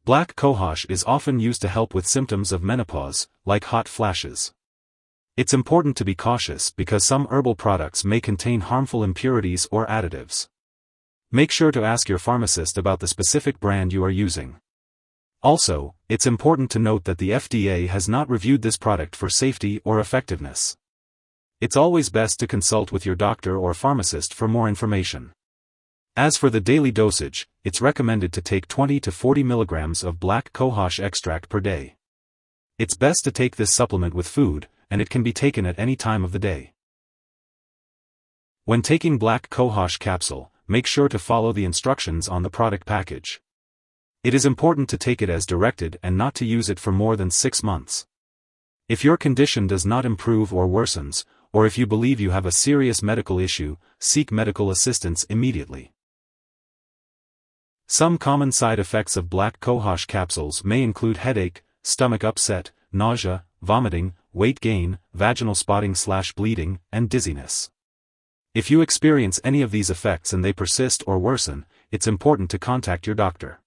Black cohosh is often used to help with symptoms of menopause, like hot flashes. It's important to be cautious because some herbal products may contain harmful impurities or additives. Make sure to ask your pharmacist about the specific brand you are using. Also, it's important to note that the FDA has not reviewed this product for safety or effectiveness. It's always best to consult with your doctor or pharmacist for more information. As for the daily dosage, it's recommended to take 20 to 40 milligrams of black cohosh extract per day. It's best to take this supplement with food, and it can be taken at any time of the day. When taking black cohosh capsule, make sure to follow the instructions on the product package. It is important to take it as directed and not to use it for more than 6 months. If your condition does not improve or worsens, or if you believe you have a serious medical issue, seek medical assistance immediately. Some common side effects of black cohosh capsules may include headache, stomach upset, nausea, vomiting, weight gain, vaginal spotting/bleeding, and dizziness. If you experience any of these effects and they persist or worsen, it's important to contact your doctor.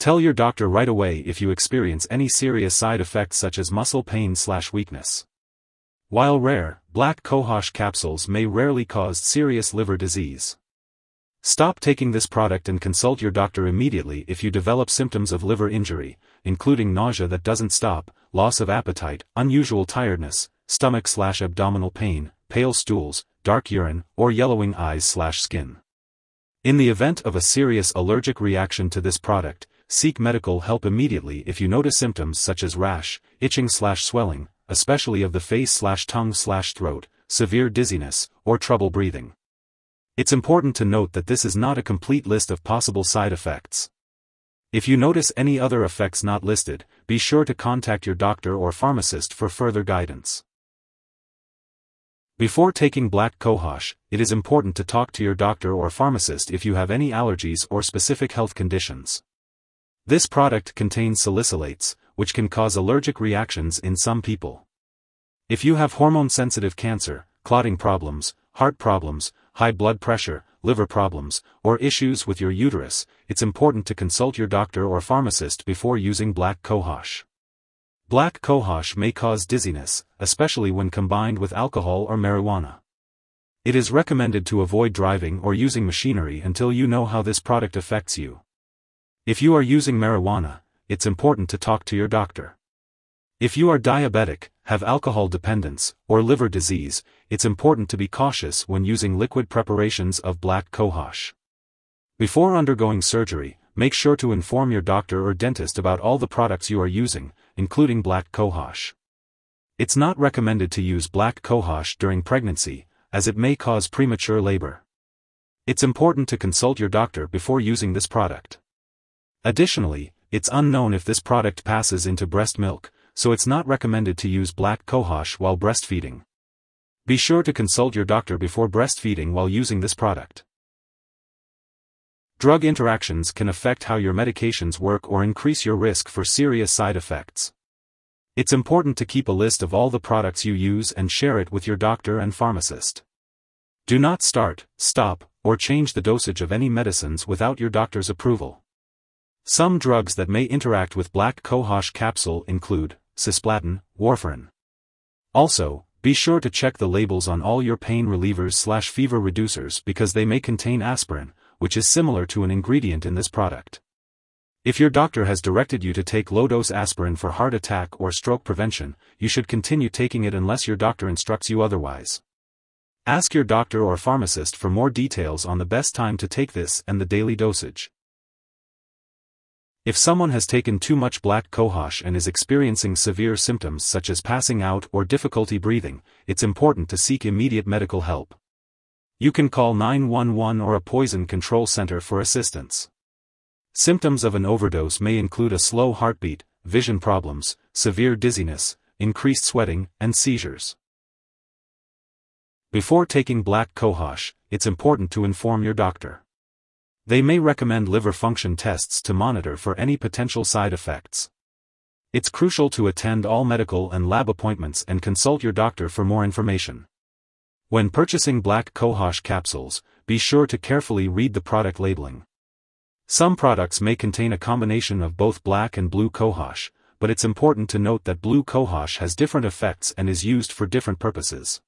Tell your doctor right away if you experience any serious side effects such as muscle pain/weakness. While rare, black cohosh capsules may rarely cause serious liver disease. Stop taking this product and consult your doctor immediately if you develop symptoms of liver injury, including nausea that doesn't stop, loss of appetite, unusual tiredness, stomach/abdominal pain, pale stools, dark urine, or yellowing eyes/skin. In the event of a serious allergic reaction to this product, seek medical help immediately if you notice symptoms such as rash, itching/swelling, especially of the face/tongue/throat, severe dizziness, or trouble breathing. It's important to note that this is not a complete list of possible side effects. If you notice any other effects not listed, be sure to contact your doctor or pharmacist for further guidance. Before taking black cohosh, it is important to talk to your doctor or pharmacist if you have any allergies or specific health conditions. This product contains salicylates, which can cause allergic reactions in some people. If you have hormone-sensitive cancer, clotting problems, heart problems, high blood pressure, liver problems, or issues with your uterus, it's important to consult your doctor or pharmacist before using black cohosh. Black cohosh may cause dizziness, especially when combined with alcohol or marijuana. It is recommended to avoid driving or using machinery until you know how this product affects you. If you are using marijuana, it's important to talk to your doctor. If you are diabetic, have alcohol dependence, or liver disease, it's important to be cautious when using liquid preparations of black cohosh. Before undergoing surgery, make sure to inform your doctor or dentist about all the products you are using, including black cohosh. It's not recommended to use black cohosh during pregnancy, as it may cause premature labor. It's important to consult your doctor before using this product. Additionally, it's unknown if this product passes into breast milk, so it's not recommended to use black cohosh while breastfeeding. Be sure to consult your doctor before breastfeeding while using this product. Drug interactions can affect how your medications work or increase your risk for serious side effects. It's important to keep a list of all the products you use and share it with your doctor and pharmacist. Do not start, stop, or change the dosage of any medicines without your doctor's approval. Some drugs that may interact with black cohosh capsule include cisplatin, warfarin. Also, be sure to check the labels on all your pain relievers/fever reducers because they may contain aspirin, which is similar to an ingredient in this product. If your doctor has directed you to take low-dose aspirin for heart attack or stroke prevention, you should continue taking it unless your doctor instructs you otherwise. Ask your doctor or pharmacist for more details on the best time to take this and the daily dosage. If someone has taken too much black cohosh and is experiencing severe symptoms such as passing out or difficulty breathing, it's important to seek immediate medical help. You can call 911 or a poison control center for assistance. Symptoms of an overdose may include a slow heartbeat, vision problems, severe dizziness, increased sweating, and seizures. Before taking black cohosh, it's important to inform your doctor. They may recommend liver function tests to monitor for any potential side effects. It's crucial to attend all medical and lab appointments and consult your doctor for more information. When purchasing black cohosh capsules, be sure to carefully read the product labeling. Some products may contain a combination of both black and blue cohosh, but it's important to note that blue cohosh has different effects and is used for different purposes.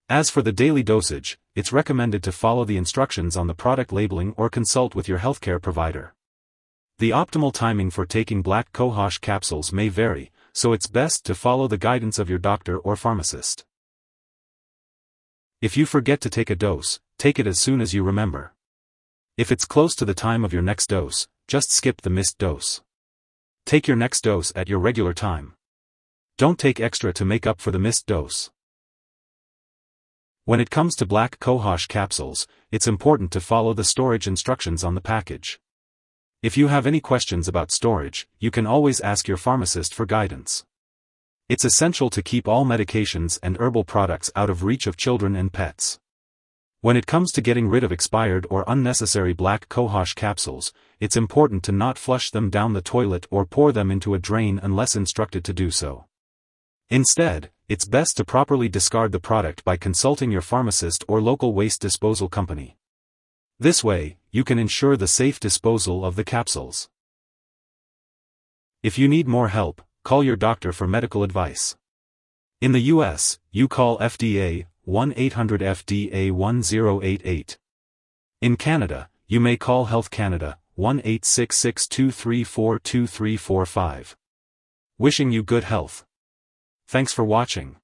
As for the daily dosage, it's recommended to follow the instructions on the product labeling or consult with your healthcare provider. The optimal timing for taking black cohosh capsules may vary, so it's best to follow the guidance of your doctor or pharmacist. If you forget to take a dose, take it as soon as you remember. If it's close to the time of your next dose, just skip the missed dose. Take your next dose at your regular time. Don't take extra to make up for the missed dose. When it comes to black cohosh capsules, it's important to follow the storage instructions on the package. If you have any questions about storage, you can always ask your pharmacist for guidance. It's essential to keep all medications and herbal products out of reach of children and pets. When it comes to getting rid of expired or unnecessary black cohosh capsules, it's important to not flush them down the toilet or pour them into a drain unless instructed to do so. Instead, it's best to properly discard the product by consulting your pharmacist or local waste disposal company. This way, you can ensure the safe disposal of the capsules. If you need more help, call your doctor for medical advice. In the US, you call FDA 1-800-FDA-1088. In Canada, you may call Health Canada 1-866-234-2345. Wishing you good health. Thanks for watching.